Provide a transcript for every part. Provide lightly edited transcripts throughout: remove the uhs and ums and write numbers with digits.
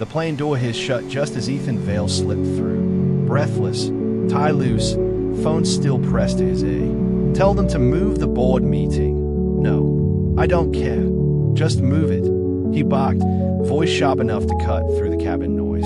The plane door hissed shut just as Vale slipped through. Breathless, tie loose, phone still pressed to his ear. Tell them to move the board meeting. No, I don't care. Just move it, he barked, voice sharp enough to cut through the cabin noise.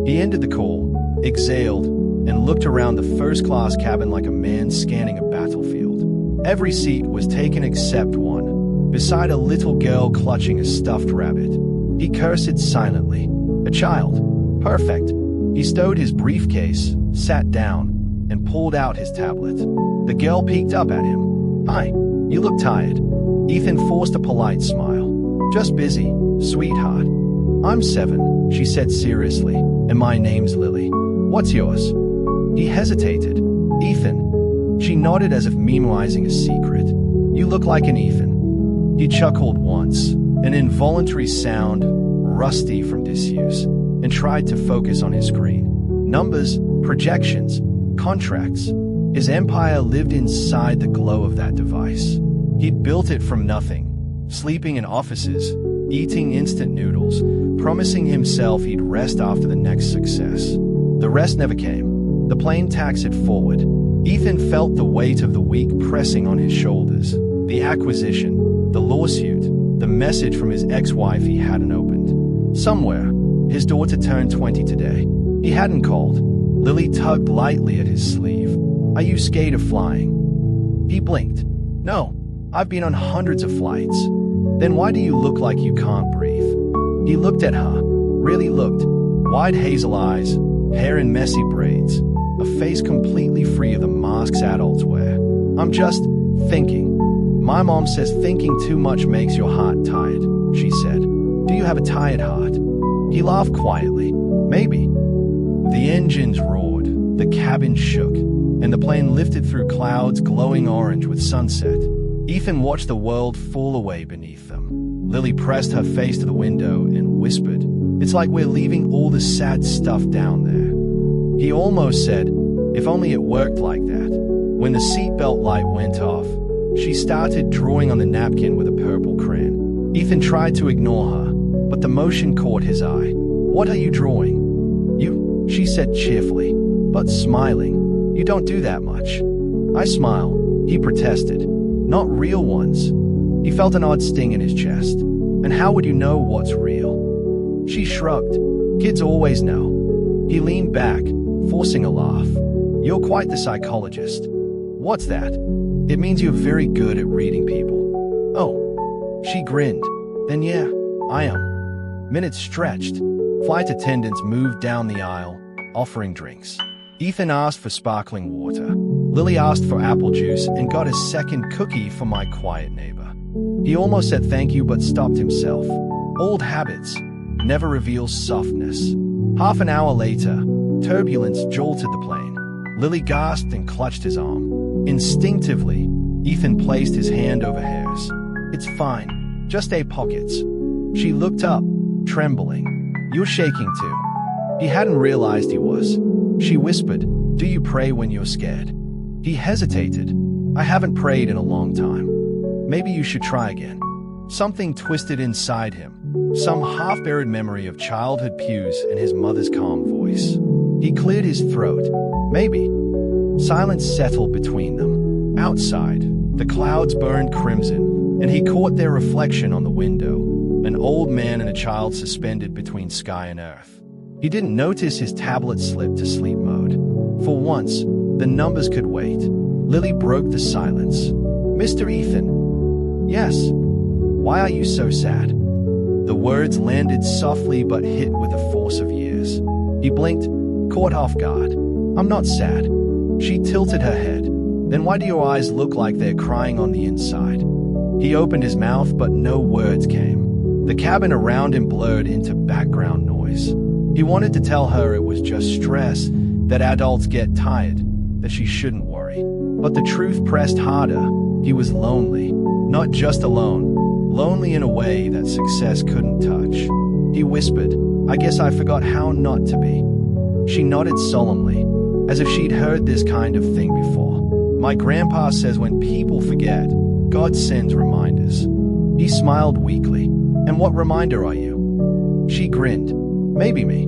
He ended the call, exhaled, and looked around the first-class cabin like a man scanning a battlefield. Every seat was taken except one, beside a little girl clutching a stuffed rabbit. He cursed silently. A child. Perfect. He stowed his briefcase, sat down, and pulled out his tablet. The girl peeked up at him. Hi, you look tired. Ethan forced a polite smile. Just busy, sweetheart. I'm 7, she said seriously, and my name's Lily. What's yours? He hesitated. Ethan. She nodded as if memorizing a secret. You look like an Ethan. He chuckled once, an involuntary sound, rusty from disuse, and tried to focus on his screen. Numbers, projections, contracts. His empire lived inside the glow of that device. He'd built it from nothing, sleeping in offices, eating instant noodles, promising himself he'd rest after the next success. The rest never came. The plane taxied forward. Ethan felt the weight of the week pressing on his shoulders. The acquisition, the lawsuit, the message from his ex-wife he hadn't opened. Somewhere, his daughter turned 20 today. He hadn't called. Lily tugged lightly at his sleeve. Are you scared of flying? He blinked. No, I've been on hundreds of flights. Then why do you look like you can't breathe? He looked at her, really looked. Wide hazel eyes, hair in messy braids, a face completely free of the masks adults wear. I'm just thinking. My mom says thinking too much makes your heart tired, she said. Do you have a tired heart? He laughed quietly. Maybe. The engines roared, the cabin shook, and the plane lifted through clouds glowing orange with sunset. Ethan watched the world fall away beneath them. Lily pressed her face to the window and whispered, It's like we're leaving all the sad stuff down there. He almost said, if only it worked like that. When the seatbelt light went off, she started drawing on the napkin with a purple crayon. Ethan tried to ignore her, but the motion caught his eye. What are you drawing? You, she said cheerfully, but smiling. You don't do that much. I smile, he protested. Not real ones. He felt an odd sting in his chest. And how would you know what's real? She shrugged. Kids always know. He leaned back, forcing a laugh. You're quite the psychologist. What's that? It means you're very good at reading people. Oh. She grinned. Then yeah, I am. Minutes stretched. Flight attendants moved down the aisle, offering drinks. Ethan asked for sparkling water. Lily asked for apple juice and got a second cookie for my quiet neighbor. He almost said thank you but stopped himself. Old habits never reveal softness. Half an hour later, turbulence jolted the plane. Lily gasped and clutched his arm. Instinctively, Ethan placed his hand over hers. It's fine, just 8 pockets. She looked up, trembling. You're shaking too. He hadn't realized he was. She whispered, Do you pray when you're scared? He hesitated. I haven't prayed in a long time. Maybe you should try again. Something twisted inside him, some half-buried memory of childhood pews and his mother's calm voice. He cleared his throat. Maybe. Silence settled between them. Outside, the clouds burned crimson, and he caught their reflection on the window, an old man and a child suspended between sky and earth. He didn't notice his tablet slipped to sleep mode. For once, the numbers could wait. Lily broke the silence. Mr. Ethan. Yes. Why are you so sad? The words landed softly but hit with the force of years. He blinked, caught off guard. I'm not sad. She tilted her head. Then why do your eyes look like they're crying on the inside? He opened his mouth, but no words came. The cabin around him blurred into background noise. He wanted to tell her it was just stress, that adults get tired, that she shouldn't worry. But the truth pressed harder. He was lonely. Not just alone. Lonely in a way that success couldn't touch. He whispered, I guess I forgot how not to be. She nodded solemnly, as if she'd heard this kind of thing before. My grandpa says when people forget, God sends reminders. He smiled weakly. And what reminder are you? She grinned. Maybe me.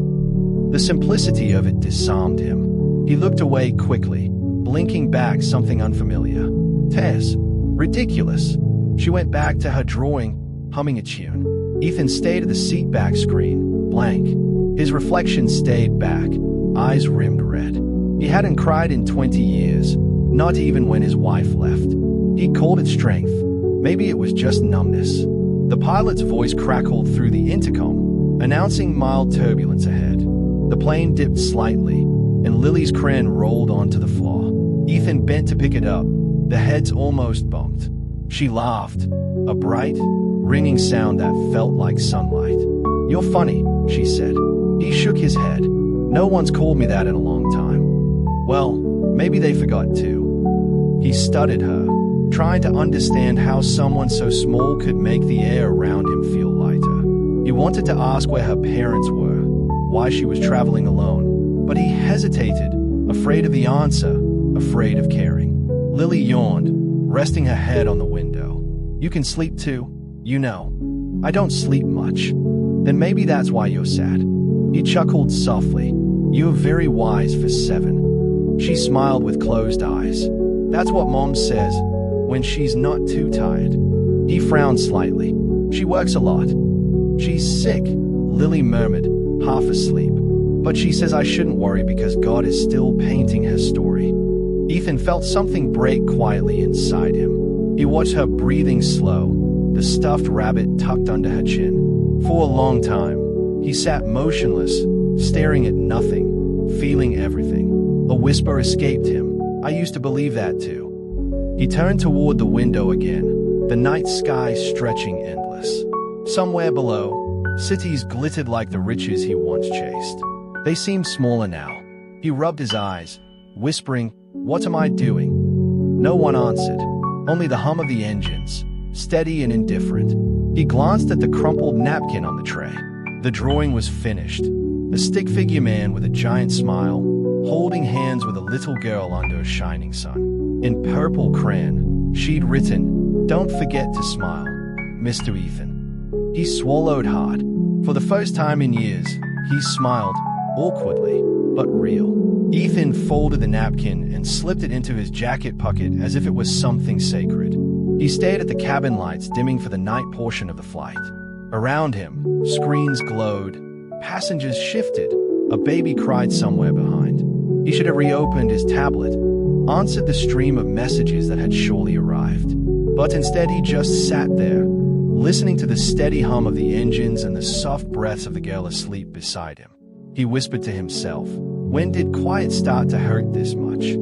The simplicity of it disarmed him. He looked away quickly, blinking back something unfamiliar. Tess. Ridiculous. She went back to her drawing, humming a tune. Ethan stayed at the seat back screen, blank. His reflection stayed back, eyes rimmed red. He hadn't cried in 20 years, not even when his wife left. He called it strength. Maybe it was just numbness. The pilot's voice crackled through the intercom, announcing mild turbulence ahead. The plane dipped slightly, and Lily's crayon rolled onto the floor. Ethan bent to pick it up. The heads almost bumped. She laughed, a bright, ringing sound that felt like sunlight. "You're funny," she said. He shook his head. "No one's called me that in a long time." "Well, maybe they forgot too." He studied her, trying to understand how someone so small could make the air around him feel lighter. He wanted to ask where her parents were, why she was traveling alone, but he hesitated, afraid of the answer, afraid of caring. Lily yawned, resting her head on the window. "You can sleep too, you know." "I don't sleep much." "Then maybe that's why you're sad." He chuckled softly. "You're very wise for 7. She smiled with closed eyes. "That's what Mom says, when she's not too tired." He frowned slightly. "She works a lot." "She's sick," Lily murmured, half asleep. "But she says I shouldn't worry because God is still painting her story." Ethan felt something break quietly inside him. He watched her breathing slow, the stuffed rabbit tucked under her chin. For a long time, he sat motionless, staring at nothing, feeling everything. A whisper escaped him. "I used to believe that too." He turned toward the window again, the night sky stretching endless. Somewhere below, cities glittered like the riches he once chased. They seemed smaller now. He rubbed his eyes, whispering, "What am I doing?" No one answered, only the hum of the engines, steady and indifferent. He glanced at the crumpled napkin on the tray. The drawing was finished. A stick figure man with a giant smile, holding hands with a little girl under a shining sun. In purple crayon, she'd written, "Don't forget to smile, Mr. Ethan." He swallowed hard. For the first time in years, he smiled, awkwardly, but real. Ethan folded the napkin and slipped it into his jacket pocket as if it was something sacred. He stared at the cabin lights dimming for the night portion of the flight. Around him, screens glowed, passengers shifted, a baby cried somewhere behind. He should have reopened his tablet, answered the stream of messages that had surely arrived. But instead he just sat there, listening to the steady hum of the engines and the soft breaths of the girl asleep beside him. He whispered to himself, when did quiet start to hurt this much?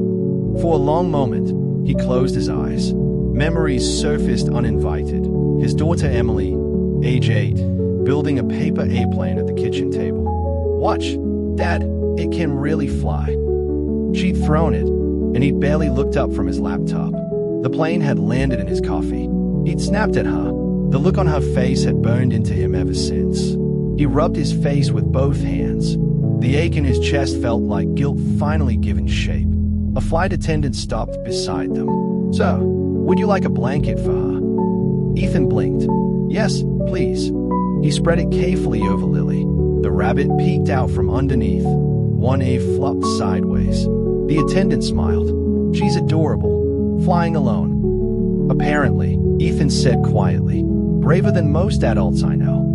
For a long moment, he closed his eyes. Memories surfaced uninvited. His daughter Emily, age 8, building a paper airplane at the kitchen table. "Watch, Dad, it can really fly." She'd thrown it, and he'd barely looked up from his laptop. The plane had landed in his coffee. He'd snapped at her. The look on her face had burned into him ever since. He rubbed his face with both hands. The ache in his chest felt like guilt finally given shape. A flight attendant stopped beside them. "So, would you like a blanket for her?" Ethan blinked. "Yes, please." He spread it carefully over Lily. The rabbit peeked out from underneath. One ear flopped sideways. The attendant smiled. "She's adorable, flying alone." "Apparently," Ethan said quietly. "Braver than most adults I know."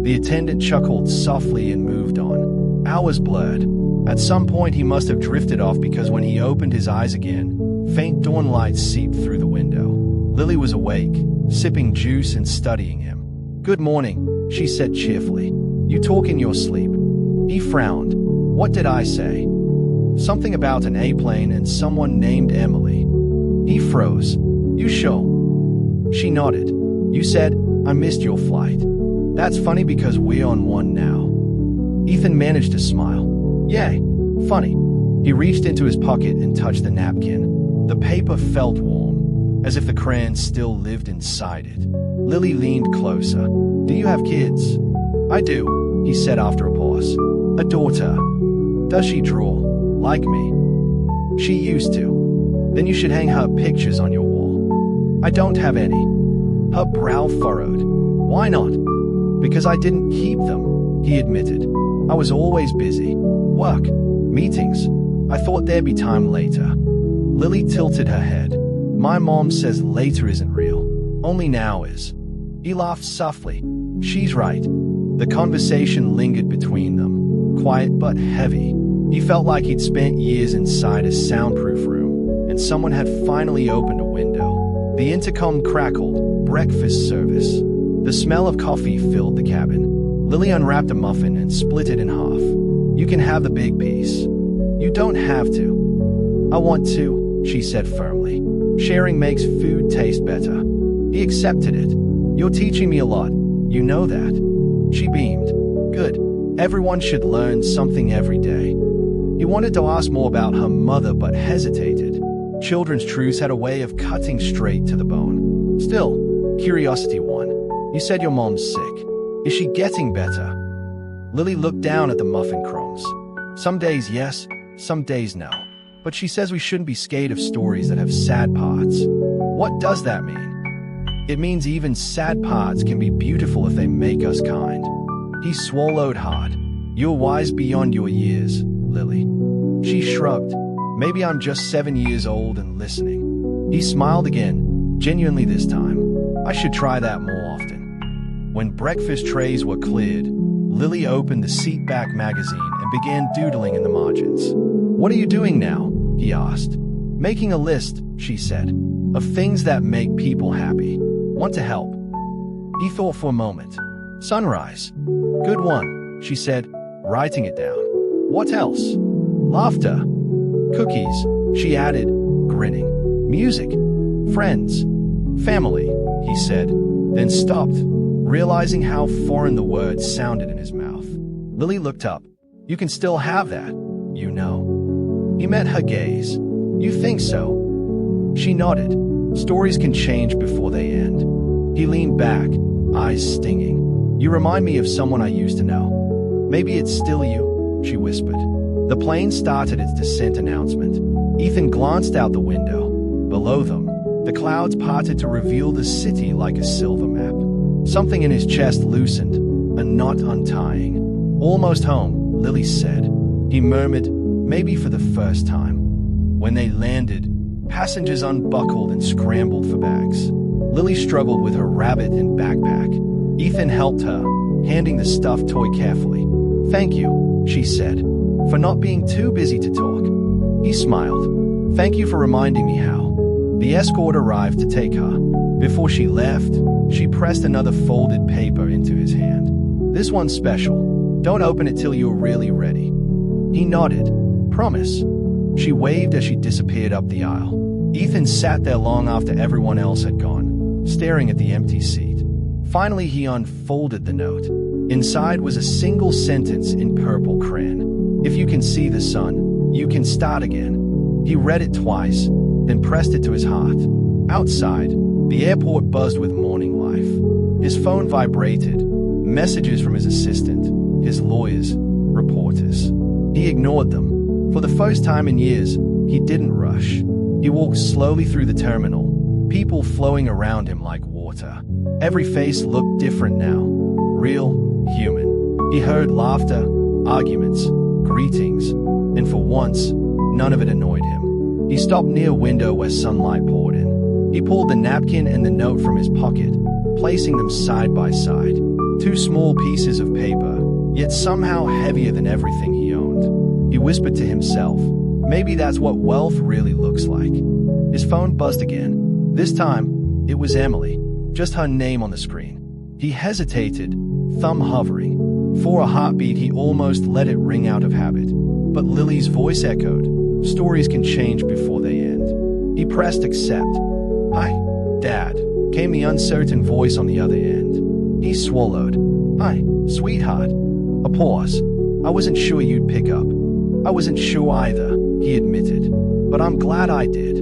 The attendant chuckled softly and moved on. Hours blurred. At some point he must have drifted off because when he opened his eyes again, faint dawn light seeped through the window. Lily was awake, sipping juice and studying him. "Good morning," she said cheerfully. "You talk in your sleep." He frowned. "What did I say?" "Something about an airplane and someone named Emily." He froze. "You sure?" She nodded. "You said, I missed your flight." "That's funny because we're on one now." Ethan managed to smile. "Yay, funny." He reached into his pocket and touched the napkin. The paper felt warm, as if the crayon still lived inside it. Lily leaned closer. "Do you have kids?" "I do," he said after a pause. "A daughter." "Does she draw, like me?" "She used to." "Then you should hang her pictures on your wall." "I don't have any." Her brow furrowed. "Why not?" "Because I didn't keep them," he admitted. I was always busy. Work, meetings. I thought there'd be time later. Lily tilted her head. My mom says later isn't real. Only now is. He laughed softly. She's right. The conversation lingered between them, quiet but heavy. He felt like he'd spent years inside a soundproof room, and someone had finally opened a window. The intercom crackled. Breakfast service. The smell of coffee filled the cabin. Lily unwrapped a muffin and split it in half. You can have the big piece. You don't have to. I want to, she said firmly. Sharing makes food taste better. He accepted it. You're teaching me a lot. You know that. She beamed. Good. Everyone should learn something every day. He wanted to ask more about her mother but hesitated. Children's truths had a way of cutting straight to the bone. Still, curiosity won. You said your mom's sick. Is she getting better? Lily looked down at the muffin crumbs. Some days yes, some days no. But she says we shouldn't be scared of stories that have sad parts. What does that mean? It means even sad parts can be beautiful if they make us kind. He swallowed hard. You're wise beyond your years, Lily. She shrugged. Maybe I'm just 7 years old and listening. He smiled again, genuinely this time. I should try that more often. When breakfast trays were cleared, Lily opened the Seatback magazine and began doodling in the margins. What are you doing now? He asked. Making a list, she said, of things that make people happy. Want to help? He thought for a moment. Sunrise. Good one, she said, writing it down. What else? Laughter. Cookies, she added, grinning. Music. Friends. Family, he said, then stopped, realizing how foreign the words sounded in his mouth. Lily looked up. You can still have that, you know. He met her gaze. You think so? She nodded. Stories can change before they end. He leaned back, eyes stinging. You remind me of someone I used to know. Maybe it's still you, she whispered. The plane started its descent announcement. Ethan glanced out the window. Below them, the clouds parted to reveal the city like a silver map. Something in his chest loosened, a knot untying. Almost home, Lily said. He murmured, maybe for the first time. When they landed, passengers unbuckled and scrambled for bags. Lily struggled with her rabbit and backpack. Ethan helped her, handing the stuffed toy carefully. Thank you, she said, for not being too busy to talk. He smiled. Thank you for reminding me how. The escort arrived to take her. Before she left, she pressed another folded paper into his hand. This one's special. Don't open it till you're really ready. He nodded. Promise. She waved as she disappeared up the aisle. Ethan sat there long after everyone else had gone, staring at the empty seat. Finally, he unfolded the note. Inside was a single sentence in purple crayon. If you can see the sun, you can start again. He read it twice, then pressed it to his heart. Outside, the airport buzzed with morning life. His phone vibrated. Messages from his assistant, his lawyers, reporters. He ignored them. For the first time in years, he didn't rush. He walked slowly through the terminal, people flowing around him like water. Every face looked different now. Real, human. He heard laughter, arguments, greetings, and for once, none of it annoyed him. He stopped near a window where sunlight poured in. He pulled the napkin and the note from his pocket, placing them side by side. Two small pieces of paper, yet somehow heavier than everything he owned. He whispered to himself, maybe that's what wealth really looks like. His phone buzzed again. This time, it was Emily, just her name on the screen. He hesitated, thumb hovering. For a heartbeat, he almost let it ring out of habit. But Lily's voice echoed, stories can change before they end. He pressed accept. Hi, Dad, came the uncertain voice on the other end. He swallowed. Hi, sweetheart. A pause. I wasn't sure you'd pick up. I wasn't sure either, he admitted. But I'm glad I did.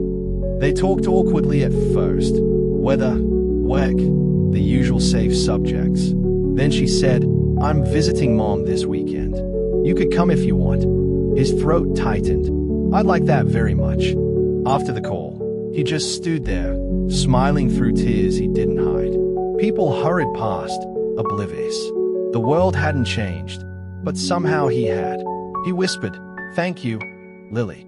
They talked awkwardly at first. Weather, work, the usual safe subjects. Then she said, I'm visiting Mom this weekend. You could come if you want. His throat tightened. I'd like that very much. After the call, he just stood there, smiling through tears he didn't hide. People hurried past, oblivious. The world hadn't changed. but somehow he had. He whispered, "Thank you, Lily."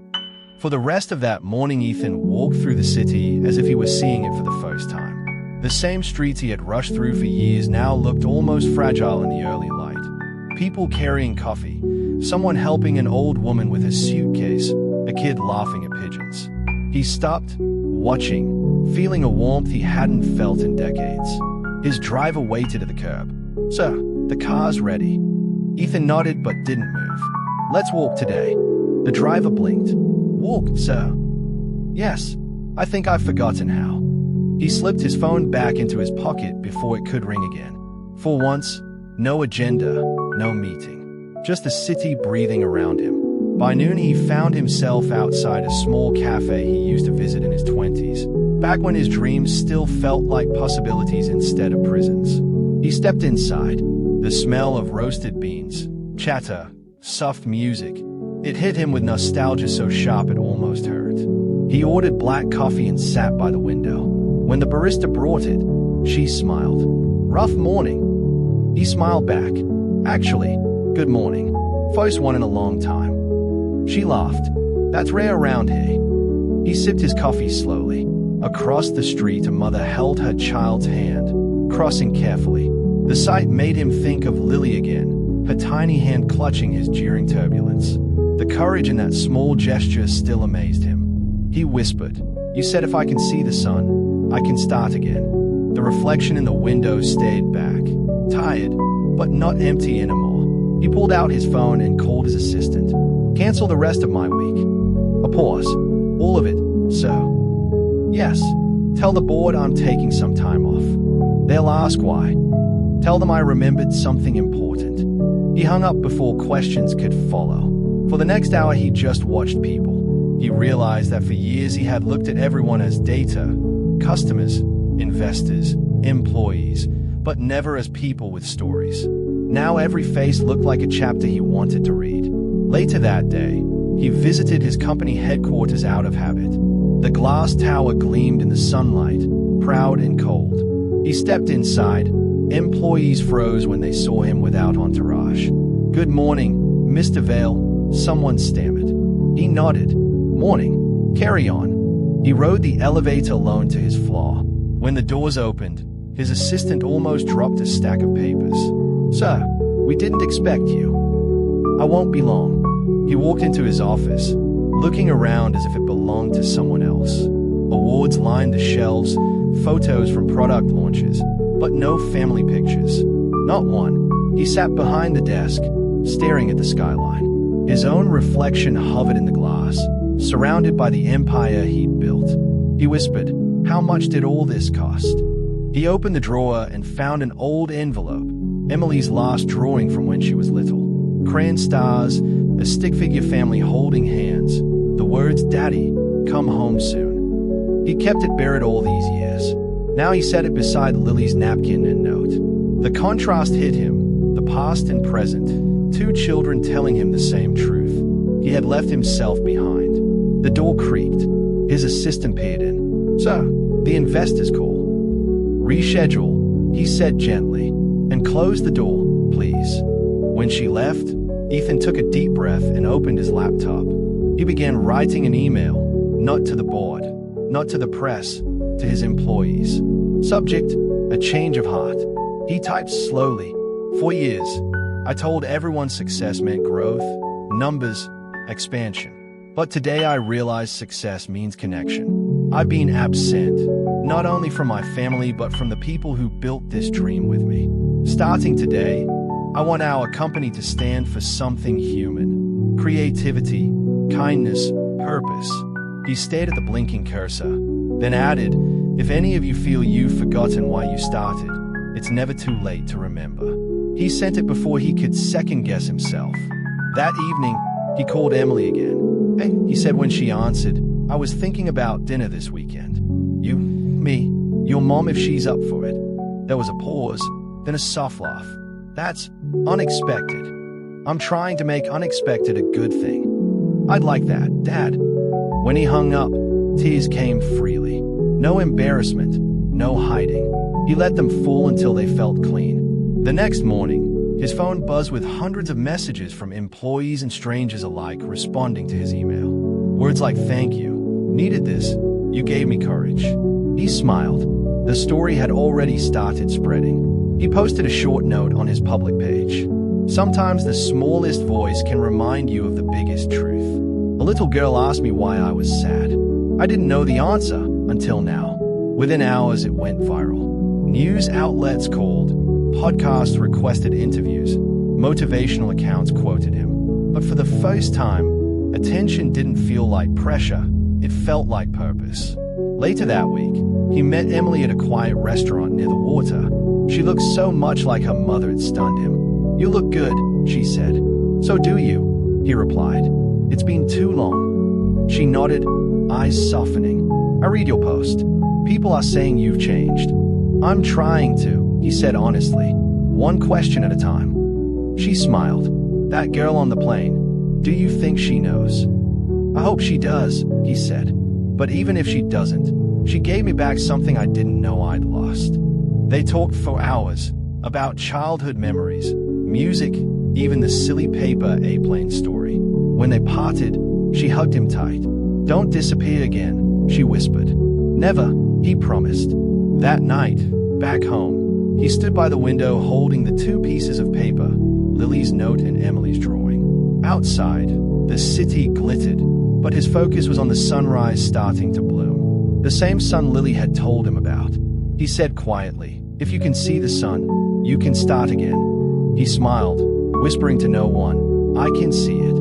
For the rest of that morning, Ethan walked through the city as if he was seeing it for the first time. The same streets he had rushed through for years now looked almost fragile in the early light. People carrying coffee, someone helping an old woman with a suitcase, a kid laughing at pigeons. He stopped, watching, feeling a warmth he hadn't felt in decades. His driver waited at the curb. "Sir, the car's ready." Ethan nodded but didn't move. "Let's walk today." The driver blinked. "Walk, sir?" "Yes, I think I've forgotten how." He slipped his phone back into his pocket before it could ring again. For once, no agenda, no meeting. Just the city breathing around him. By noon, he found himself outside a small cafe he used to visit in his 20s, back when his dreams still felt like possibilities instead of prisons. He stepped inside. The smell of roasted beans, chatter, soft music. It hit him with nostalgia so sharp it almost hurt. He ordered black coffee and sat by the window. When the barista brought it, she smiled. "Rough morning." He smiled back. "Actually, good morning. First one in a long time." She laughed. "That's rare around here." He sipped his coffee slowly. Across the street, a mother held her child's hand, crossing carefully. The sight made him think of Lily again, her tiny hand clutching his during turbulence. The courage in that small gesture still amazed him. He whispered, "You said if I can see the sun, I can start again." The reflection in the window stayed back, tired, but not empty anymore. He pulled out his phone and called his assistant. "Cancel the rest of my week." A pause. "All of it, sir?" "Yes. Tell the board I'm taking some time off." "They'll ask why." "Tell them I remembered something important." He hung up before questions could follow. For the next hour, he just watched people. He realized that for years he had looked at everyone as data, customers, investors, employees, but never as people with stories. Now every face looked like a chapter he wanted to read. Later that day, he visited his company headquarters out of habit. The glass tower gleamed in the sunlight, proud and cold. He stepped inside. Employees froze when they saw him without entourage. "Good morning, Mr. Vale," someone stammered. He nodded. "Morning. Carry on." He rode the elevator alone to his floor. When the doors opened, his assistant almost dropped a stack of papers. "Sir, we didn't expect you." "I won't be long." He walked into his office, looking around as if it belonged to someone else. Awards lined the shelves, photos from product launches, but no family pictures. Not one. He sat behind the desk, staring at the skyline. His own reflection hovered in the glass, surrounded by the empire he'd built. He whispered, "How much did all this cost?" He opened the drawer and found an old envelope, Emily's last drawing from when she was little. Crayon stars, a stick figure family holding hands, the words, "Daddy, come home soon." He kept it buried all these years. Now he set it beside Lily's napkin and note. The contrast hit him, the past and present, two children telling him the same truth. He had left himself behind. The door creaked. His assistant peered in. "Sir, the investor's call." "Reschedule," he said gently, "and close the door, please." When she left, Ethan took a deep breath and opened his laptop. He began writing an email, not to the board, not to the press, to his employees. Subject, a change of heart. He typed slowly. "For years, I told everyone success meant growth, numbers, expansion. But today I realize success means connection. I've been absent, not only from my family but from the people who built this dream with me. Starting today, I want our company to stand for something human. Creativity, kindness, purpose." He stared at the blinking cursor, then added, "If any of you feel you've forgotten why you started, it's never too late to remember." He sent it before he could second-guess himself. That evening, he called Emily again. "Hey," he said when she answered, "I was thinking about dinner this weekend. Me, your mom if she's up for it." There was a pause, then a soft laugh. "That's unexpected. I'm trying to make unexpected a good thing." "I'd like that, Dad." When he hung up, tears came freely. No embarrassment, no hiding. He let them fall until they felt clean. The next morning, His phone buzzed with hundreds of messages from employees and strangers alike responding to his email. Words like "thank you," "needed this," "you gave me courage." He smiled. The story had already started spreading. He posted a short note on his public page. "Sometimes the smallest voice can remind you of the biggest truth. A little girl asked me why I was sad. I didn't know the answer until now." Within hours, it went viral. News outlets called, podcasts requested interviews, motivational accounts quoted him. But for the first time, attention didn't feel like pressure, it felt like purpose. Later that week, he met Emily at a quiet restaurant near the water. She looked so much like her mother it stunned him. "You look good," she said. "So do you," he replied. "It's been too long." She nodded, eyes softening. "I read your post. People are saying you've changed." "I'm trying to," he said honestly. "One question at a time." She smiled. "That girl on the plane, do you think she knows?" "I hope she does," he said. "But even if she doesn't, she gave me back something I didn't know I'd lost." They talked for hours about childhood memories, music, even the silly paper airplane story. When they parted, she hugged him tight. "Don't disappear again," she whispered. "Never," he promised. That night, back home, he stood by the window holding the two pieces of paper, Lily's note and Emily's drawing. Outside, the city glittered, but his focus was on the sunrise starting to bloom. The same sun Lily had told him about. He said quietly, "If you can see the sun, you can start again." He smiled, whispering to no one, "I can see it."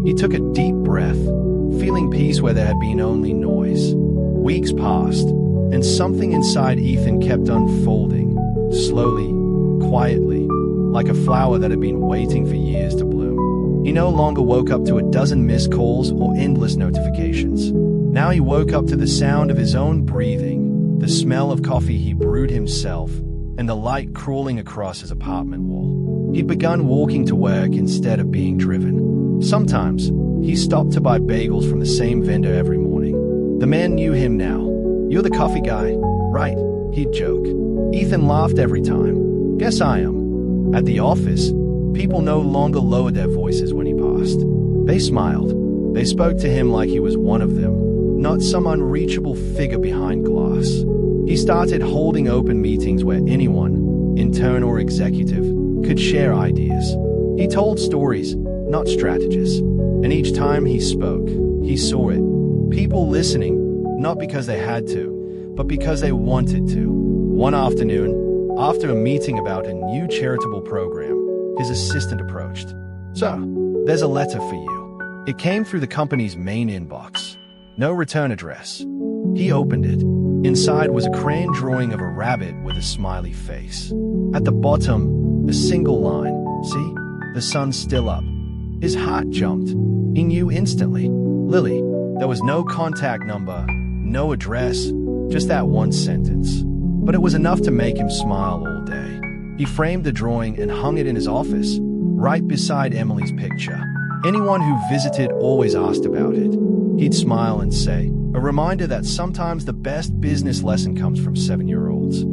He took a deep breath, feeling peace where there had been only noise. Weeks passed, and something inside Ethan kept unfolding, slowly, quietly, like a flower that had been waiting for years to bloom. He no longer woke up to a dozen missed calls or endless notifications. Now he woke up to the sound of his own breathing, the smell of coffee he brewed himself, and the light crawling across his apartment wall. He'd begun walking to work instead of being driven. Sometimes, he stopped to buy bagels from the same vendor every morning. The man knew him now. "You're the coffee guy, right?" he'd joke. Ethan laughed every time. "Guess I am." At the office, people no longer lowered their voices when he passed. They smiled. They spoke to him like he was one of them, not some unreachable figure behind glass. He started holding open meetings where anyone, intern or executive, could share ideas. He told stories, not strategies. And each time he spoke, he saw it. People listening, not because they had to, but because they wanted to. One afternoon, after a meeting about a new charitable program, his assistant approached. "So, there's a letter for you." It came through the company's main inbox. No return address. He opened it. Inside was a crayon drawing of a rabbit with a smiley face. At the bottom, a single line. "See? The sun's still up." His heart jumped. He knew instantly. Lily. There was no contact number, no address, just that one sentence. But it was enough to make him smile all day. He framed the drawing and hung it in his office, right beside Emily's picture. Anyone who visited always asked about it. He'd smile and say, a reminder that sometimes the best business lesson comes from 7-year-olds.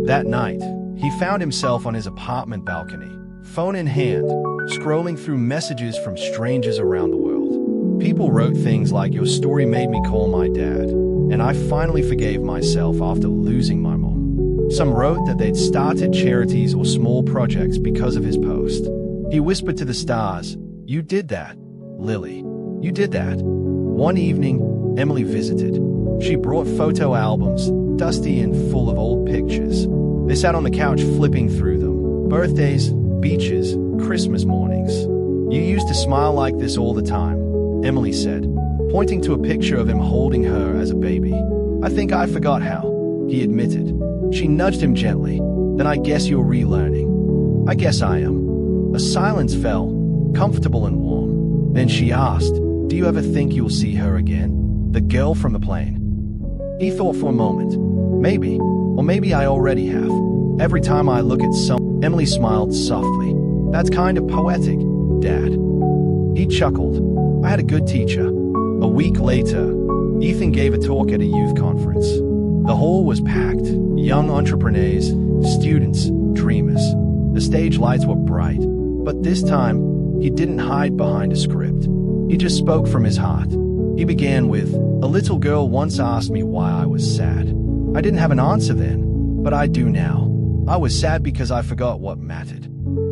That night, he found himself on his apartment balcony, phone in hand, scrolling through messages from strangers around the world. People wrote things like, "Your story made me call my dad," and "I finally forgave myself after losing my mom." Some wrote that they'd started charities or small projects because of his post. He whispered to the stars, "You did that, Lily. You did that." One evening, Emily visited. She brought photo albums, dusty and full of old pictures. They sat on the couch flipping through them. Birthdays, beaches, Christmas mornings. "You used to smile like this all the time," Emily said, pointing to a picture of him holding her as a baby. "I think I forgot how," he admitted. She nudged him gently. "Then I guess you're relearning." "I guess I am." A silence fell, comfortable and warm. Then she asked, "Do you ever think you'll see her again? The girl from the plane?" He thought for a moment. "Maybe. Or maybe I already have. Every time I look at someone." Emily smiled softly. "That's kind of poetic, Dad." He chuckled. "I had a good teacher." A week later, Ethan gave a talk at a youth conference. The hall was packed, young entrepreneurs, students, dreamers. The stage lights were bright, But this time, he didn't hide behind a script. He just spoke from his heart. He began with, "A little girl once asked me why I was sad. I didn't have an answer then, but I do now. I was sad because I forgot what mattered."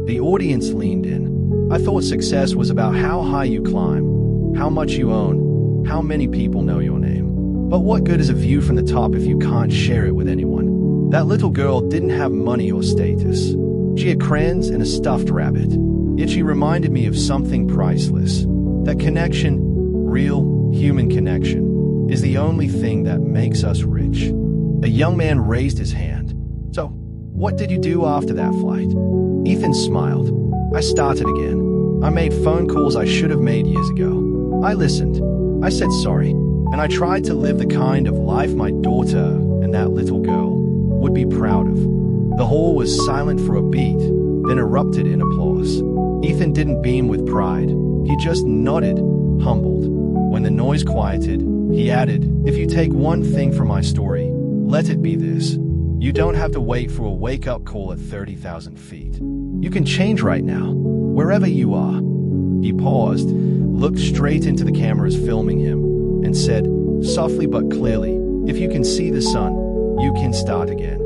The audience leaned in. "I thought success was about how high you climb, how much you own, how many people know your name. But what good is a view from the top if you can't share it with anyone?" That little girl didn't have money or status. She had crayons and a stuffed rabbit. Yet she reminded me of something priceless. That connection, real, human connection, is the only thing that makes us rich. A young man raised his hand. "So, what did you do after that flight?" Ethan smiled. "I started again. I made phone calls I should have made years ago. I listened. I said sorry. And I tried to live the kind of life my daughter and that little girl would be proud of." The hall was silent for a beat, then erupted in applause. Ethan didn't beam with pride. He just nodded, humbled. When the noise quieted, he added, "If you take one thing from my story, let it be this. You don't have to wait for a wake-up call at 30,000 feet. You can change right now, wherever you are." He paused, looked straight into the cameras filming him, and said, softly but clearly, "If you can see the sun, you can start again."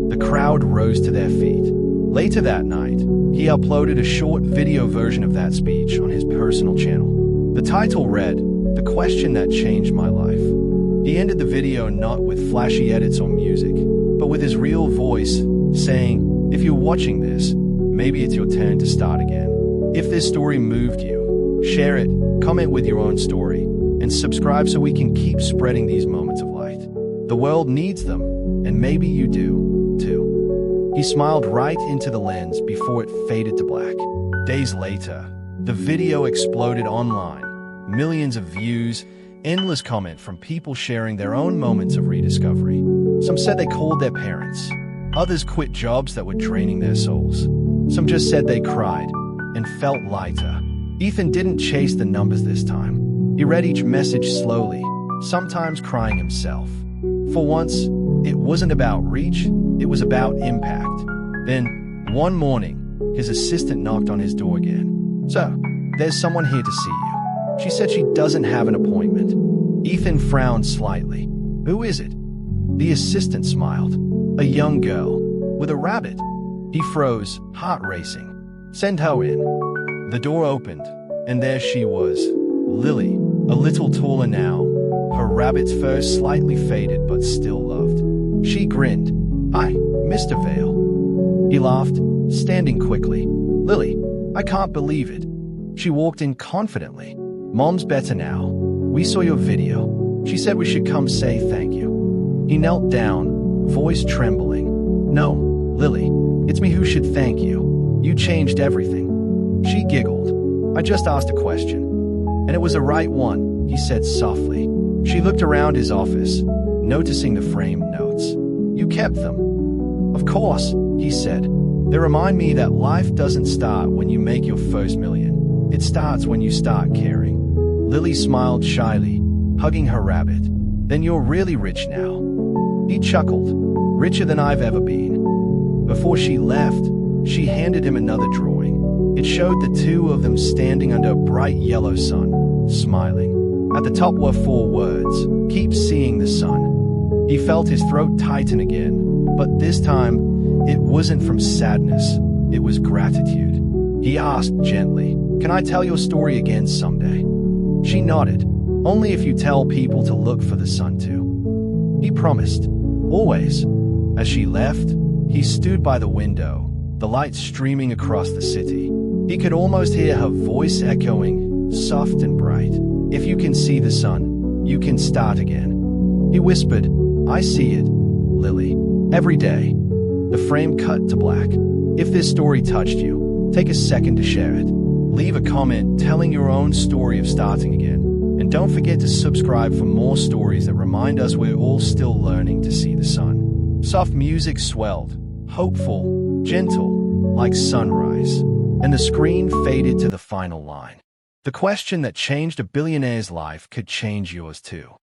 The crowd rose to their feet. Later that night, he uploaded a short video version of that speech on his personal channel. The title read, "The Question That Changed My Life." He ended the video not with flashy edits or music, but with his real voice, saying, "If you're watching this, maybe it's your turn to start again." If this story moved you, share it, comment with your own story, and subscribe so we can keep spreading these moments of light. The world needs them, and maybe you do, too. He smiled right into the lens before it faded to black. Days later, the video exploded online. Millions of views, endless comment from people sharing their own moments of rediscovery. Some said they called their parents. Others quit jobs that were draining their souls. Some just said they cried and felt lighter. Ethan didn't chase the numbers this time. He read each message slowly, sometimes crying himself. For once, it wasn't about reach, it was about impact. Then, one morning, his assistant knocked on his door again. "Sir, there's someone here to see you." She said she doesn't have an appointment. Ethan frowned slightly. "Who is it?" The assistant smiled. "A young girl, with a rabbit." He froze, heart racing. "Send her in." The door opened, and there she was, Lily, a little taller now, her rabbit's fur slightly faded but still loved. She grinned. "Hi, Mr. Vale." He laughed, standing quickly. "Lily, I can't believe it." She walked in confidently. "Mom's better now. We saw your video. She said we should come say thank you." He knelt down, voice trembling. "No, Lily, it's me who should thank you. You changed everything." She giggled. "I just asked a question. And it was a right one," he said softly. She looked around his office, noticing the framed notes. "You kept them." "Of course," he said. "They remind me that life doesn't start when you make your first million. It starts when you start caring." Lily smiled shyly, hugging her rabbit. "Then you're really rich now." He chuckled. "Richer than I've ever been." Before she left, she handed him another drawing. It showed the two of them standing under a bright yellow sun, smiling. At the top were 4 words, "Keep seeing the sun." He felt his throat tighten again, but this time, it wasn't from sadness, it was gratitude. He asked gently, "Can I tell your story again someday?" She nodded. "Only if you tell people to look for the sun too." He promised. Always. As she left, he stood by the window, the light streaming across the city. He could almost hear her voice echoing, soft and bright. "If you can see the sun, you can start again." He whispered, "I see it, Lily. Every day." The frame cut to black. If this story touched you, take a second to share it. Leave a comment telling your own story of starting again. And don't forget to subscribe for more stories that remind us we're all still learning to see the sun. Soft music swelled, hopeful, gentle, like sunrise. And the screen faded to the final line. The question that changed a billionaire's life could change yours too.